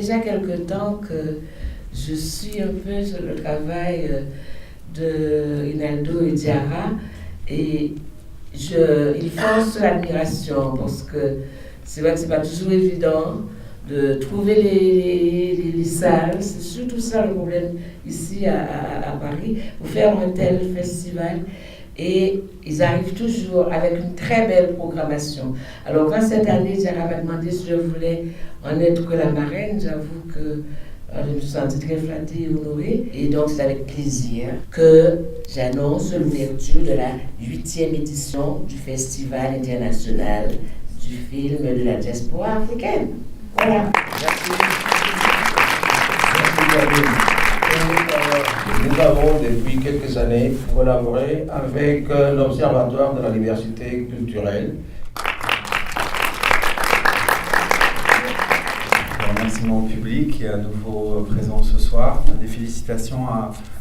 déjà quelque temps que je suis un peu sur le travail de Reinaldo et Diarah, et ils forcent l'admiration, parce que c'est vrai que c'est pas toujours évident de trouver les salles. C'est surtout ça le problème ici à Paris, pour faire un tel festival. Et ils arrivent toujours avec une très belle programmation. Alors quand cette année, Diarah m'a demandé si je voulais en être que la marraine, j'avoue que je me suis sentie très flattée et honorée. Et donc c'est avec plaisir que j'annonce l'ouverture de la 8e édition du Festival international du film de la Diaspora Africaine. Voilà. Merci. Nous avons depuis quelques années collaboré avec l'Observatoire de la Diversité Culturelle. Remerciements au public et à nouveau présent ce soir. Des félicitations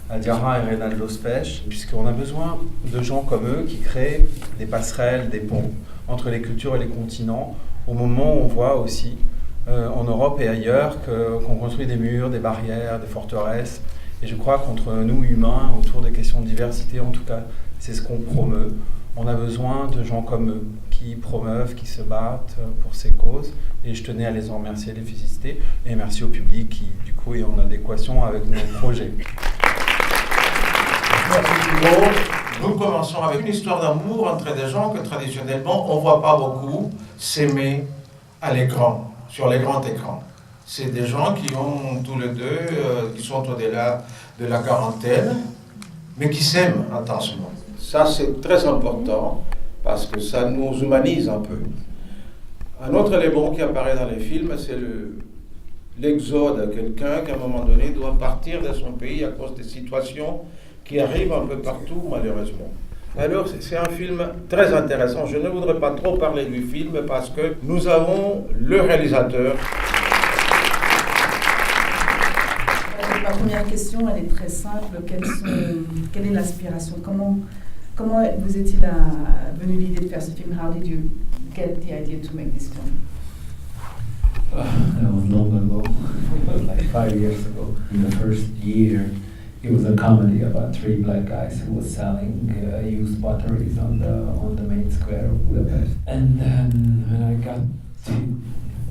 à Diarah et Reinaldo Barroso-Spech, puisqu'on a besoin de gens comme eux qui créent des passerelles, des ponts entre les cultures et les continents, au moment où on voit aussi en Europe et ailleurs qu'on construit des murs, des barrières, des forteresses. Et je crois qu'entre nous humains, autour des questions de diversité, en tout cas, c'est ce qu'on promeut. On a besoin de gens comme eux, qui promeuvent, qui se battent pour ces causes. Et je tenais à les en remercier, les féliciter. Et merci au public qui, du coup, est en adéquation avec nos projets. Merci Thibault. Nous commençons avec une histoire d'amour entre des gens que traditionnellement on ne voit pas beaucoup s'aimer à l'écran, sur les grands écrans. C'est des gens qui ont tous les deux, qui sont au-delà de la quarantaine, mais qui s'aiment intensement. Ça, c'est très important, parce que ça nous humanise un peu. Un autre élément qui apparaît dans les films, c'est l'exode, quelqu'un qui à un moment donné doit partir de son pays à cause des situations qui arrivent un peu partout, malheureusement. Alors, c'est un film très intéressant. Je ne voudrais pas trop parler du film, parce que nous avons le réalisateur. Ma première question, elle est très simple. Quelle est l'aspiration? Comment vous est-il venu l'idée de faire ce film? How did you get the idea to make this film? That was long ago, like 5 years ago. In the first year, it was a comedy about 3 black guys who was selling used batteries on the main square of Budapest. And then when I got to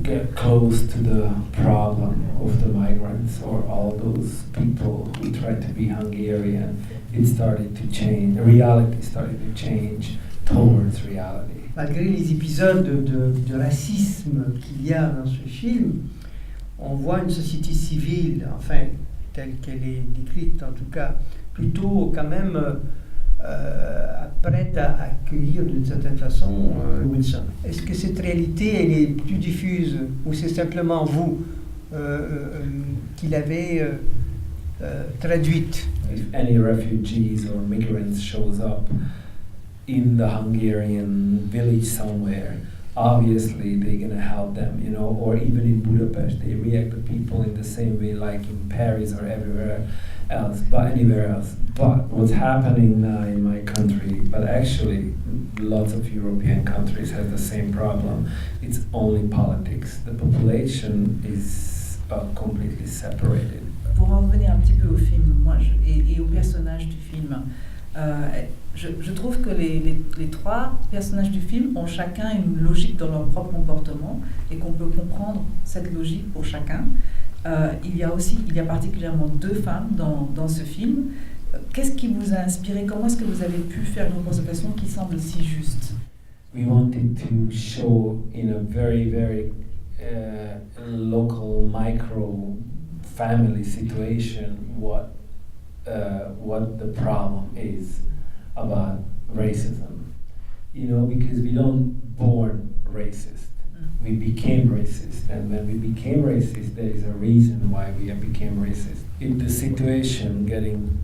get close to the problem of the migrants or all those people who tried to be Hungarian, it started to change. The reality started to change towards reality. Malgré les épisodes de racisme qu'il y a dans ce film, on voit une société civile, enfin, telle qu'elle est décrite en tout cas, plutôt quand même prête à accueillir d'une certaine façon Wilson. Est-ce que cette réalité elle est plus diffuse ou c'est simplement vous qui l'avez traduite? If any refugees or migrants shows up in the Hungarian village somewhere, obviously they're going to help them, you know, or even in Budapest, they react to people in the same way like in Paris or everywhere else, but anywhere else. But what's happening now in my country, but actually lots of European countries have the same problem, it's only politics. The population is completely separated. Pour en revenir un petit peu au film, et au personnage du film, je trouve que les 3 personnages du film ont chacun une logique dans leur propre comportement et qu'on peut comprendre cette logique pour chacun. Il y a particulièrement 2 femmes dans ce film. Qu'est-ce qui vous a inspiré? Comment est-ce que vous avez pu faire une représentation qui semble si juste? We wanted to show in a very, very local micro family situation what the problem is about racism, you know, because we don't born racist, we became racist, and when we became racist there is a reason why we became racist. If the situation getting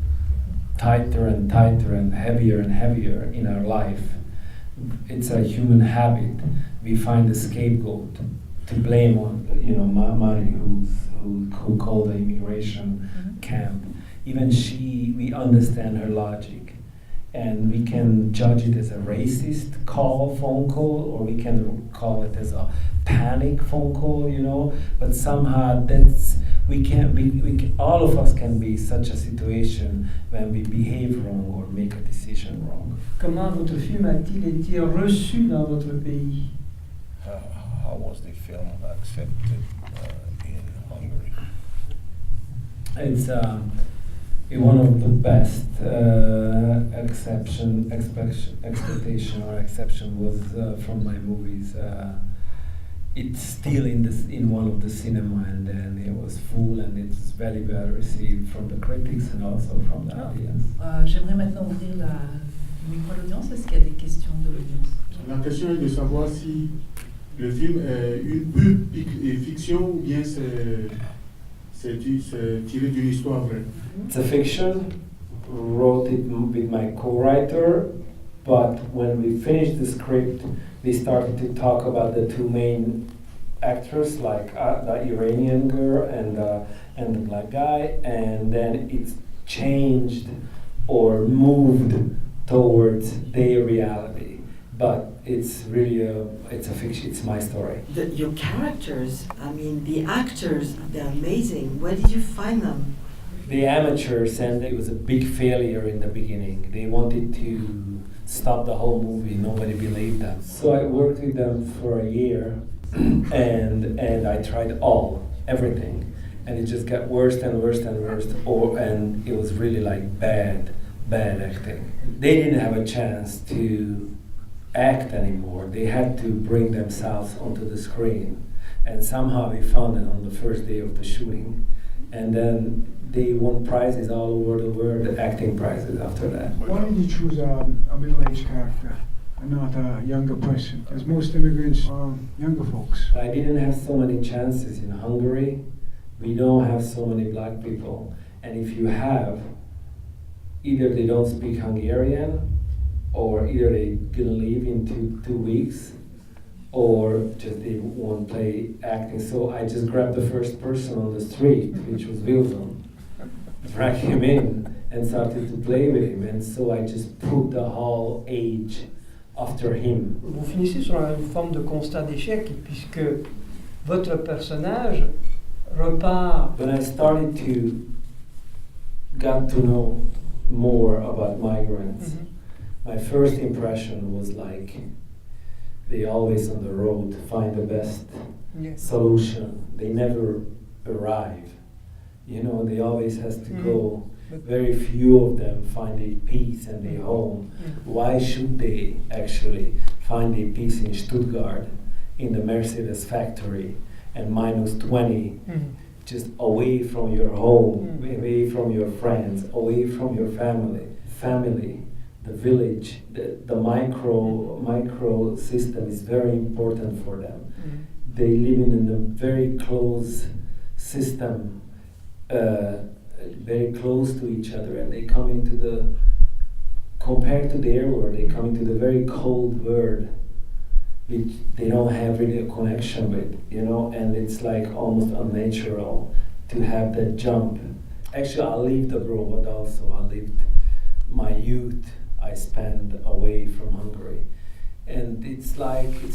tighter and tighter and heavier in our life, it's a human habit. We find a scapegoat to blame on, you know, Mari who called the immigration camp. Even we understand her logic. And we can judge it as a racist phone call, or we can call it as a panic phone call, you know. But somehow all of us can be such a situation when we behave wrong or make a decision wrong. Comment votre film a-t-il été reçu dans votre pays? How was the film accepted in Hungary? It's one of the best exception was from my movies. It's still in one of the cinema, and then it was full, and it's very well received from the critics and also from the audience. J'aimerais maintenant ouvrir le micro à l'audience. Est-ce qu'il y a des questions de l'audience? La question est de savoir si le film est une pure fiction ou bien c'est tiré d'une histoire vraie. It's a fiction. Wrote it with my co-writer, but when we finished the script, we started to talk about the two main actors, like the Iranian girl and the black guy, and then it's changed or moved towards their reality. But it's really it's a fiction. It's my story. Your characters, I mean, the actors, they're amazing. Where did you find them? The amateurs, and it was a big failure in the beginning. They wanted to stop the whole movie. Nobody believed them. So I worked with them for a year, and I tried everything, and it just got worse and worse and worse. And it was really like bad acting. They didn't have a chance to act anymore. They had to bring themselves onto the screen, and somehow we found it on the first day of the shooting, and then they won prizes all over the world, acting prizes after that. Why did you choose a middle-aged character and not a younger person? Because most immigrants are younger folks. I didn't have so many chances in Hungary. We don't have so many black people, and if you have, either they don't speak Hungarian, or either they gonna leave in two weeks, or just they won't play acting. So I just grabbed the first person on the street, which was Wilson, dragged him in and started to play with him. And so I just put the whole age after him. Vous finissez sur une forme de constat d'échec, puisque votre personnage repart. When I started to get to know more about migrants, my first impression was like, they always on the road find the best solution. They never arrive. You know, they always has to go. Very few of them find a peace and a home. Why should they actually find a peace in Stuttgart, in the Mercedes factory, and -20, just away from your home, away from your friends, away from your family? The village, the micro system is very important for them. They live in a very close system, very close to each other, and they come into compared to their world, they come into the very cold world, which they don't have really a connection with, you know, and it's like almost unnatural to have that jump. Actually, I lived abroad also. I lived my youth. I spend away from Hungary, and it's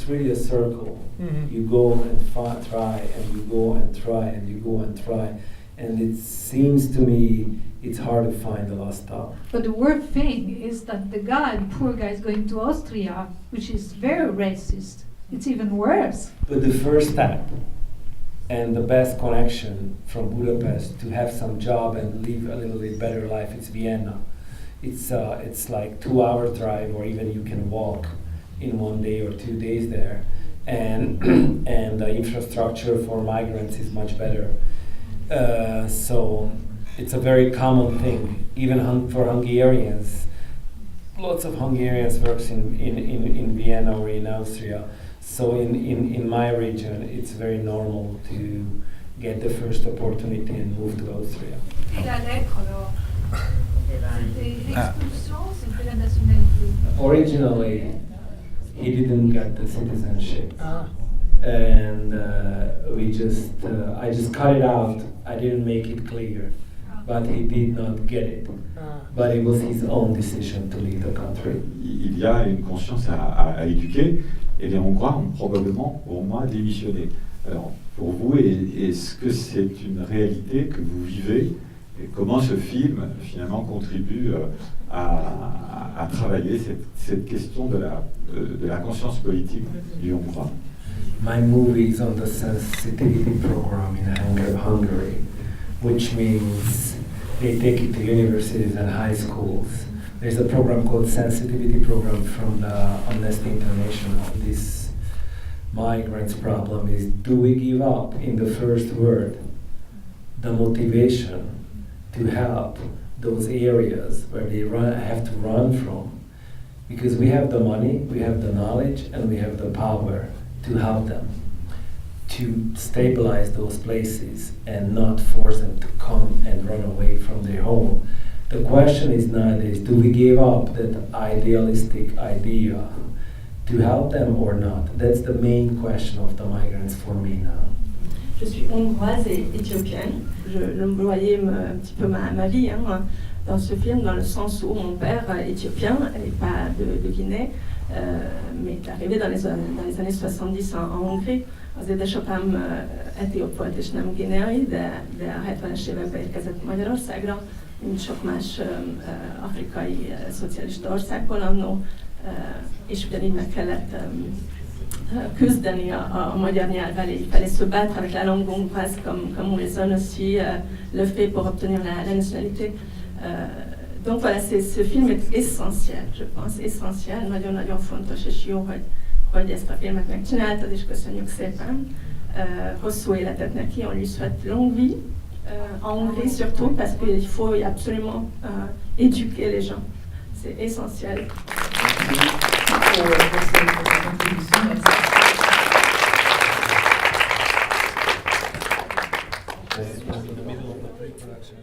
really a circle. You go and try, and you go and try, and you go and try, and it seems to me it's hard to find the last stop. But the weird thing is that the poor guy is going to Austria, which is very racist. It's even worse. But the first step and the best connection from Budapest to have some job and live a little bit better life, it's Vienna. It's like 2-hour drive, or even you can walk in 1 day or 2 days there, and the infrastructure for migrants is much better. So it's a very common thing, even for Hungarians. Lots of Hungarians works in Vienna or in Austria. So in my region, it's very normal to get the first opportunity and move to Austria. Originally, he didn't get the citizenship, and I just cut it out. I didn't make it clear, but he did not get it. But it was his own decision to leave the country. Il y a une conscience à éduquer, et les Hongrois ont probablement au moins démissionné. Alors, pour vous, est-ce que c'est une réalité que vous vivez, et comment ce film finalement contribue à travailler cette question de la conscience politique du Hongrois? My movie is on the sensitivity program in Hungary, which means they take it to universities and high schools. There's a program called Sensitivity Program from the Amnesty International. This migrants problem is, do we give up in the first word the motivation to help those areas where they have to run from? Because we have the money, we have the knowledge, and we have the power to help them, to stabilize those places and not force them to come and run away from their home. The question is nowadays, do we give up that idealistic idea to help them or not? That's the main question of the migrants for me now. Je suis hongroise et éthiopienne. Je me voyais un petit peu ma vie dans ce film, dans le sens où mon père éthiopien, et pas de Guinée, mais est arrivé dans les années 70 en Hongrie. Az édesapám etióp volt és nem guineai, de a 70-es években érkezett Magyarországra, mint sok más afrikai szocialista országból annó, és ugyanígy meg kellett küzdeni a magyar nyelv elé. Il fallait se battre avec la langue hongroise comme on les donne aussi le fait pour obtenir la nationalité. Donc voilà, ce film est essentiel, je pense, essentiel, nagyon-nagyon fontos, és jó, hogy ezt a filmet megcsináltad, és köszönjük szépen. Hosszú életet neki, on lui souhaite longue vie, en Hongrie surtout, parce qu'il faut absolument éduquer les gens. C'est essentiel. This was in the middle of the pre-production.